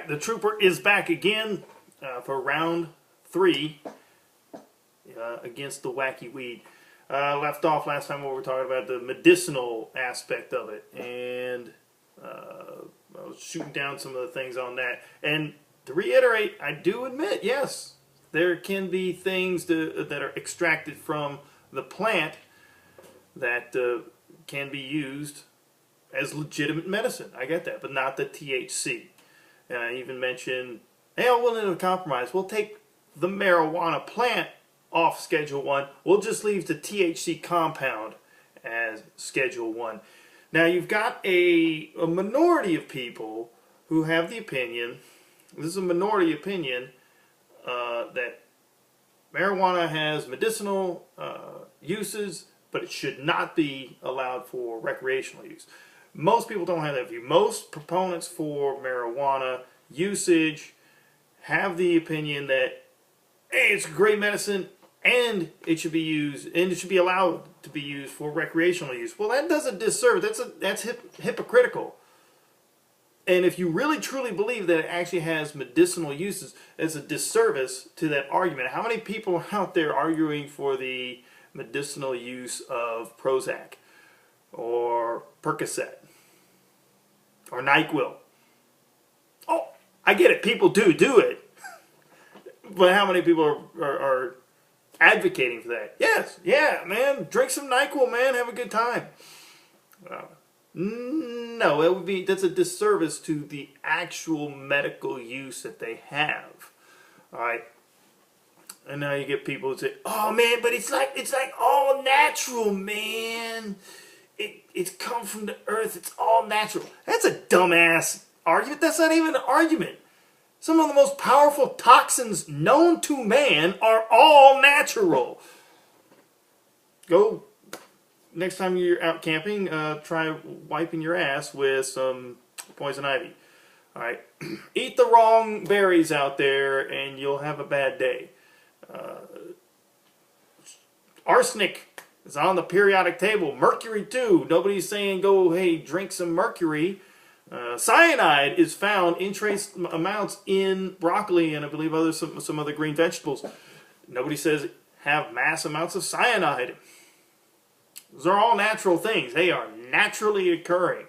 the Trooper is back again for round 3 against the wacky weed. Left off last time when we were talking about the medicinal aspect of it, and I was shooting down some of the things on that. And to reiterate, I do admit, yes, there can be things that are extracted from the plant that can be used as legitimate medicine. I get that, but not the THC. And I even mentioned, hey, I'm willing to compromise. We'll take the marijuana plant off Schedule 1. We'll just leave the THC compound as Schedule 1. Now, you've got a minority of people who have the opinion, this is a minority opinion, that marijuana has medicinal uses, but it should not be allowed for recreational use. Most people don't have that view. Most proponents for marijuana usage have the opinion that, hey, it's a great medicine and it should be used, and it should be allowed to be used for recreational use. Well, that does a disservice. That's hypocritical. And if you really truly believe that it actually has medicinal uses, it's a disservice to that argument. How many people are out there arguing for the medicinal use of Prozac or Percocet or NyQuil? Oh, I get it. People do it. But how many people are advocating for that? Yes, yeah, man. Drink some NyQuil, man. Have a good time. No, that's a disservice to the actual medical use that they have. All right. And now you get people who say, "Oh man, but it's like all natural, man. It's come from the earth. It's all natural." That's a dumbass argument. That's not even an argument. Some of the most powerful toxins known to man are all natural. Go, next time you're out camping, try wiping your ass with some poison ivy. All right, eat the wrong berries out there, and you'll have a bad day. Arsenic is on the periodic table. Mercury too. Nobody's saying go, hey, drink some mercury. Cyanide is found in trace amounts in broccoli and I believe some other green vegetables. Nobody says have mass amounts of cyanide. Those are all natural things. They are naturally occurring.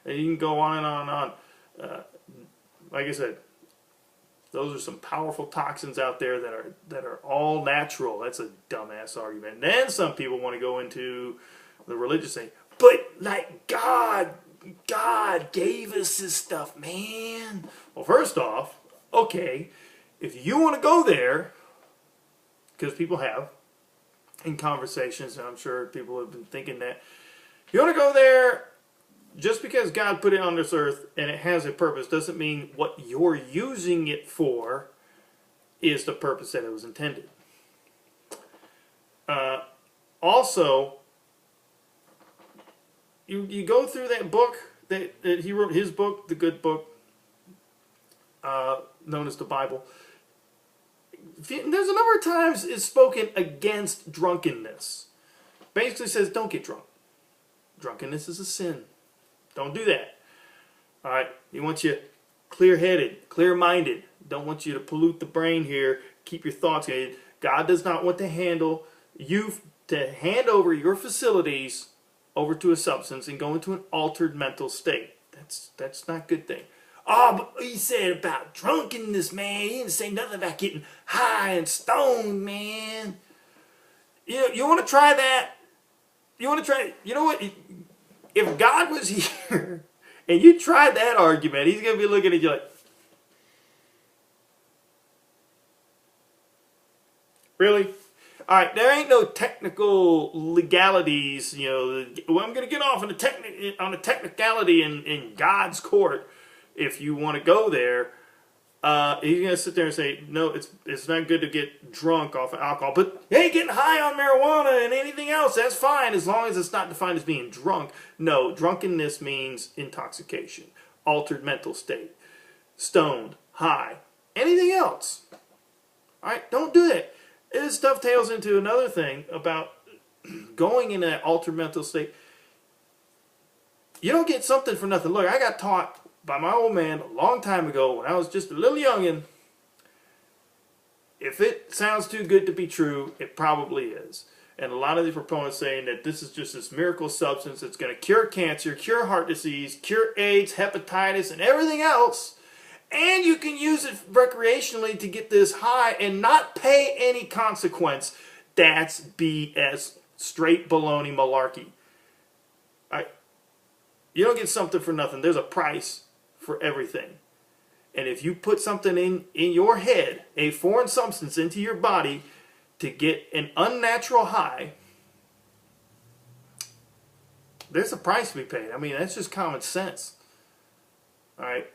And you can go on and on and on. Like I said, those are some powerful toxins out there that are all natural. That's a dumbass argument. And then some people want to go into the religious thing. But like God gave us this stuff, man. Well, first off, okay, if you want to go there, because people have in conversations, and I'm sure people have been thinking that, you want to go there, just because God put it on this earth and it has a purpose doesn't mean what you're using it for is the purpose that it was intended. Also, you go through that book that he wrote, his book, the good book, known as the Bible. There's a number of times it's spoken against drunkenness. Basically says don't get drunk. Drunkenness is a sin. Don't do that. All right, he wants you clear-headed, clear-minded. Don't want you to pollute the brain here. Keep your thoughts. God does not want to hand over your facilities over to a substance and go into an altered mental state. That's not a good thing. Oh, but he said about drunkenness, man. He didn't say nothing about getting high and stoned, man. You want to try that? You want to try? You know what? If God was here and you tried that argument, he's going to be looking at you like, really? All right, there ain't no technical legalities. I'm going to get off on a technicality in God's court. If you want to go there, he's going to sit there and say, no, it's not good to get drunk off of alcohol. But, hey, getting high on marijuana and anything else, that's fine as long as it's not defined as being drunk. No, drunkenness means intoxication, altered mental state, stoned, high, anything else. All right, don't do that. This dovetails into another thing about going in that altered mental state. You don't get something for nothing. Look, I got taught by my old man a long time ago when I was just a little youngin'. If it sounds too good to be true, it probably is. And a lot of the proponents saying that this is just this miracle substance that's going to cure cancer, cure heart disease, cure AIDS, hepatitis, and everything else. And you can use it recreationally to get this high and not pay any consequence. That's BS. Straight baloney malarkey. You don't get something for nothing. There's a price for everything. And if you put something in your head, a foreign substance into your body to get an unnatural high, there's a price to be paid. I mean, that's just common sense. All right.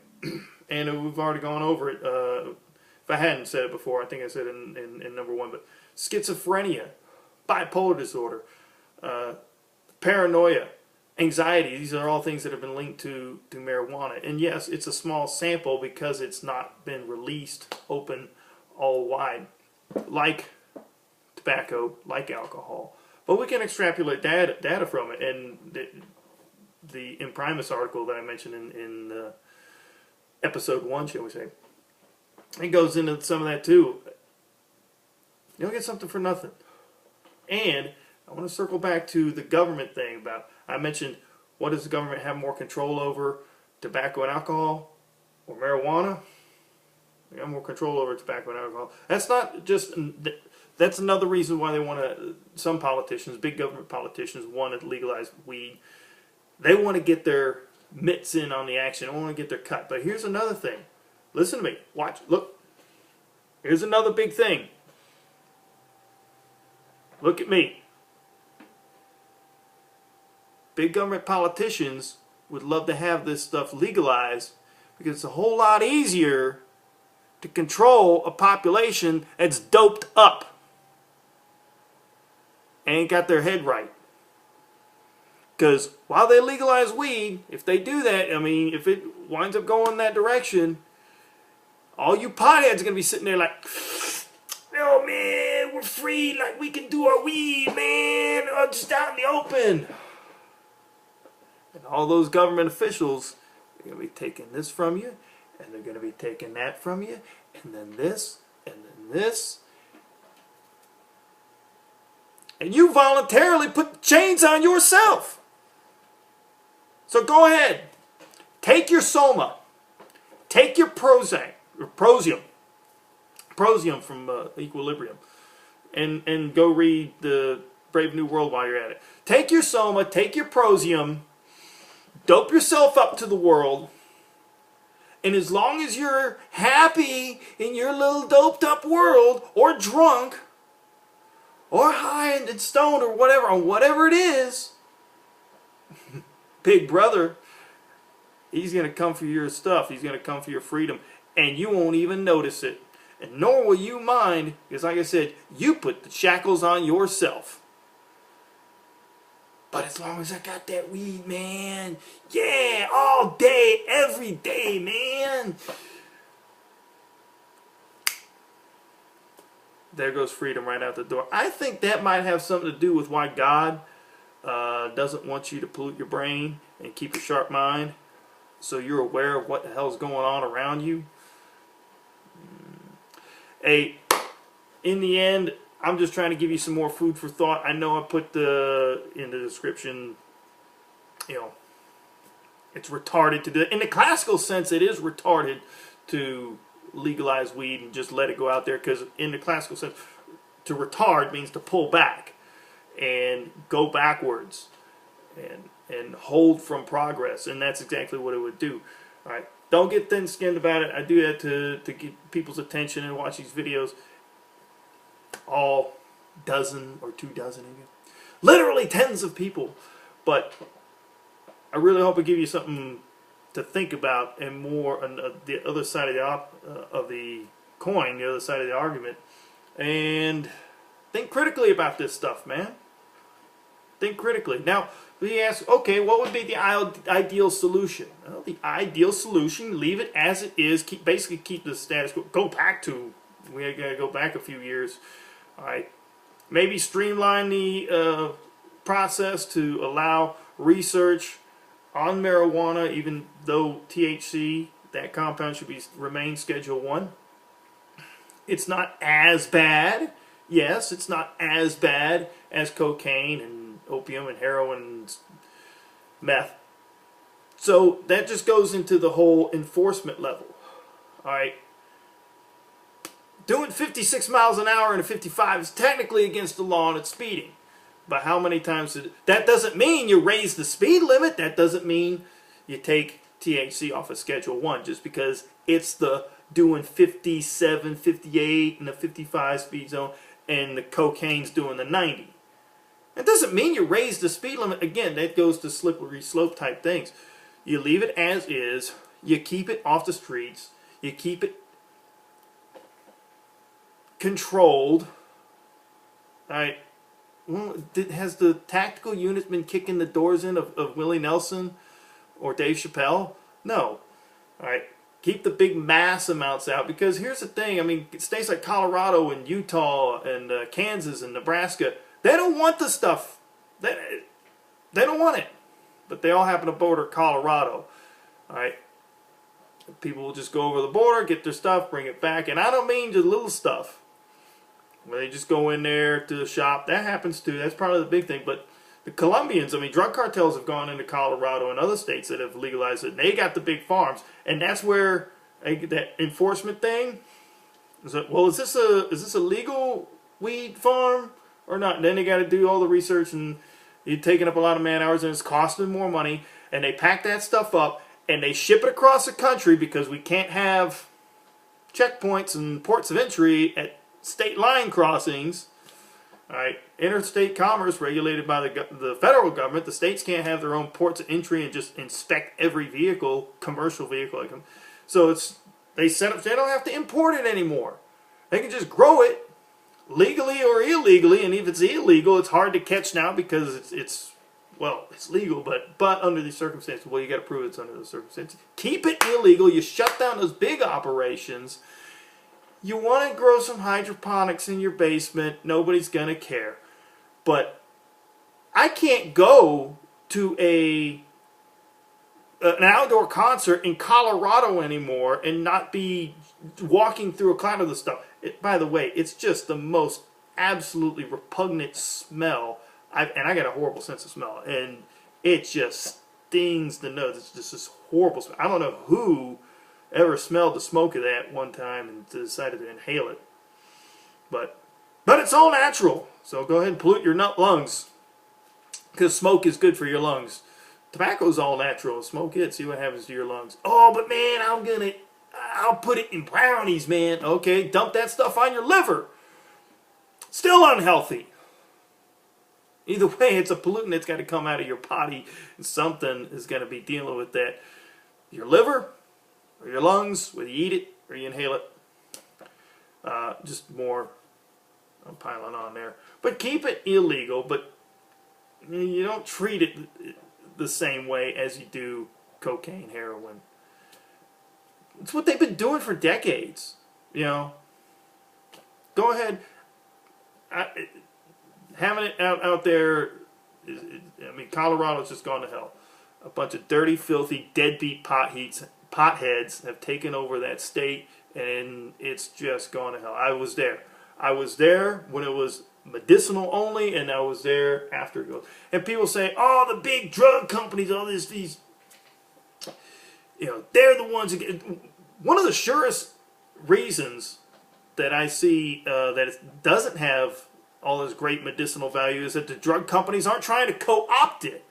And we've already gone over it. If I hadn't said it before, I think I said it in number 1. But schizophrenia, bipolar disorder, paranoia, anxiety, these are all things that have been linked to marijuana. And yes, it's a small sample because it's not been released open all wide like tobacco, like alcohol. But we can extrapolate data from it. And the Imprimis article that I mentioned in episode 1, shall we say, it goes into some of that too. You don't get something for nothing. And I want to circle back to the government thing about, I mentioned, what does the government have more control over, tobacco and alcohol or marijuana? They have more control over tobacco and alcohol. That's not just, that's another reason why they want to, some politicians, big government politicians, want to legalize weed. They want to get their mitts in on the action. They want to get their cut. But here's another thing. Listen to me. Watch. Look. Here's another big thing. Look at me. Big government politicians would love to have this stuff legalized because it's a whole lot easier to control a population that's doped up and ain't got their head right. Because while they legalize weed, if they do that, I mean, if it winds up going that direction, all you potheads are going to be sitting there like, oh man, we're free, like we can do our weed, man, just out in the open. And all those government officials are going to be taking this from you, and they're going to be taking that from you, and then this, and then this. And you voluntarily put the chains on yourself. So go ahead. Take your Soma. Take your Prozac, or Prosium. Prosium from Equilibrium. And go read the Brave New World while you're at it. Take your Soma, take your Prosium, dope yourself up to the world, and as long as you're happy in your little doped up world, or drunk, or high and stoned, or whatever it is, Big Brother, he's going to come for your stuff. He's going to come for your freedom, and you won't even notice it. And nor will you mind, because like I said, you put the shackles on yourself. But as long as I got that weed, man, yeah, all day, every day, man. There goes freedom right out the door. I think that might have something to do with why God doesn't want you to pollute your brain and keep a sharp mind, so you're aware of what the hell's going on around you. Hey, in the end, I'm just trying to give you some more food for thought. I know I put in the description, you know, it's retarded to do it. In the classical sense, it is retarded to legalize weed and just let it go out there, because in the classical sense, to retard means to pull back and go backwards and hold from progress, and that's exactly what it would do. All right, don't get thin-skinned about it. I do that to get people's attention and watch these videos. All dozen or 2 dozen of you, literally tens of people. But I really hope I give you something to think about, and more on the other side of the coin, the other side of the argument, and think critically about this stuff, man. Think critically. Now, we ask, okay, what would be the ideal solution? Well, the ideal solution, leave it as it is. Basically keep the status quo. We gotta go back a few years. All right, maybe streamline the process to allow research on marijuana, even though THC, that compound should remain Schedule 1. It's not as bad. Yes, it's not as bad as cocaine and opium and heroin and meth. So that just goes into the whole enforcement level. All right. Doing 56 miles an hour in a 55 is technically against the law and it's speeding. But how many times that doesn't mean you raise the speed limit. That doesn't mean you take THC off of Schedule 1 just because it's the doing 57, 58 in the 55 speed zone and the cocaine's doing the 90. It doesn't mean you raise the speed limit. Again, that goes to slippery slope type things. You leave it as is. You keep it off the streets. You keep it controlled. All right. Well, has the tactical units been kicking the doors in of Willie Nelson or Dave Chappelle? No. All right. Keep the big mass amounts out, because here's the thing. I mean, states like Colorado and Utah and Kansas and Nebraska, they don't want the stuff. They don't want it. But they all happen to border Colorado. All right. People will just go over the border, get their stuff, bring it back. And I don't mean just little stuff where they just go in there to the shop. That happens too. That's probably the big thing. But the Colombians, I mean, drug cartels have gone into Colorado and other states that have legalized it. And they got the big farms. And that's where that enforcement thing is. Well, is this a legal weed farm or not? And then they got to do all the research, and you're taking up a lot of man hours, and it's costing more money. And they pack that stuff up and they ship it across the country because we can't have checkpoints and ports of entry at state line crossings. All right, interstate commerce regulated by the federal government. The states can't have their own ports of entry and just inspect every vehicle, commercial vehicle like them. So they set up. They don't have to import it anymore. They can just grow it legally or illegally. And if it's illegal, it's hard to catch now because it's legal, but under these circumstances, well, you got to prove it's under the circumstances. Keep it illegal. You shut down those big operations. You want to grow some hydroponics in your basement. Nobody's going to care. But I can't go to an outdoor concert in Colorado anymore and not be walking through a cloud of this stuff. By the way, it's just the most absolutely repugnant smell. And I got a horrible sense of smell. And it just stings the nose. It's just this horrible smell. I don't know who ever smelled the smoke of that one time and decided to inhale it. But it's all natural. So go ahead and pollute your lungs, because smoke is good for your lungs. Tobacco's all natural. Smoke it, see what happens to your lungs. Oh, but man, I'll put it in brownies, man. Okay, dump that stuff on your liver. Still unhealthy. Either way, it's a pollutant that's got to come out of your body, and something is going to be dealing with that. Your liver or your lungs, whether you eat it or you inhale it. Just more, I'm piling on there. But keep it illegal, but you don't treat it the same way as you do cocaine, heroin. It's what they've been doing for decades. You know, go ahead. Having it out there, I mean, Colorado's just gone to hell. A bunch of dirty, filthy, deadbeat potheads have taken over that state, and it's just gone to hell. I was there. I was there when it was medicinal only, and I was there after it goes. And people say, oh, the big drug companies, all these, they're the ones who get. One of the surest reasons that I see that it doesn't have all this great medicinal value is that the drug companies aren't trying to co-opt it.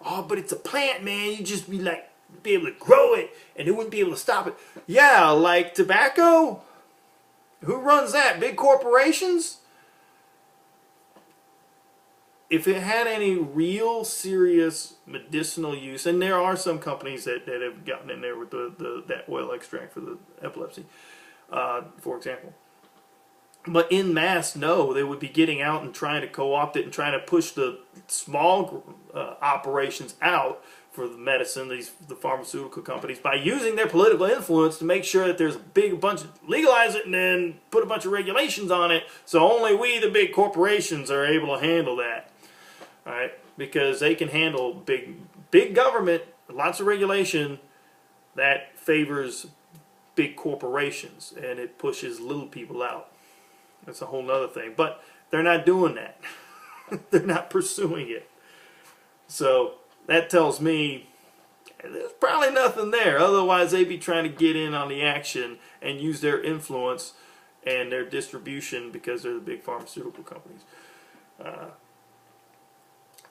Oh, but it's a plant, man. You just be able to grow it, and they wouldn't be able to stop it. Yeah, like tobacco. Who runs that? Big corporations? If it had any real serious medicinal use, and there are some companies that have gotten in there with that oil extract for the epilepsy, for example. But in mass, no, they would be getting out and trying to co-opt it and trying to push the small operations out for the medicine, the pharmaceutical companies, by using their political influence to make sure that there's a bunch of legalize it and then put a bunch of regulations on it, so only we, the big corporations, are able to handle that. All right, because they can handle big big government, lots of regulation that favors big corporations, and it pushes little people out. That's a whole nother thing. But they're not doing that. They're not pursuing it. So that tells me there's probably nothing there. Otherwise, they'd be trying to get in on the action and use their influence and their distribution because they're the big pharmaceutical companies.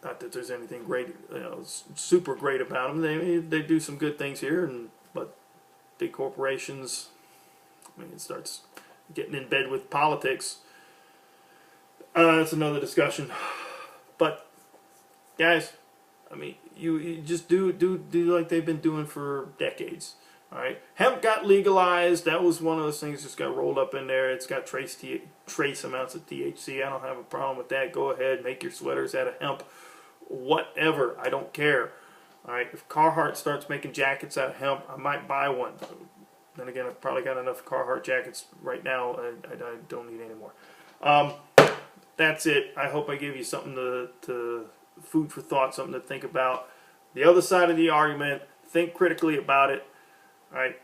Not that there's anything great, super great about them. They do some good things here, but big corporations, I mean, it starts getting in bed with politics. That's another discussion. But guys, I mean, you just do like they've been doing for decades. All right, hemp got legalized. That was one of those things. Just got rolled up in there. It's got trace amounts of THC. I don't have a problem with that. Go ahead, make your sweaters out of hemp, whatever. I don't care. All right, if Carhartt starts making jackets out of hemp, I might buy one. Then again, I've probably got enough Carhartt jackets right now. I don't need any more. That's it. I hope I gave you something to food for thought, something to think about. The other side of the argument, think critically about it. All right,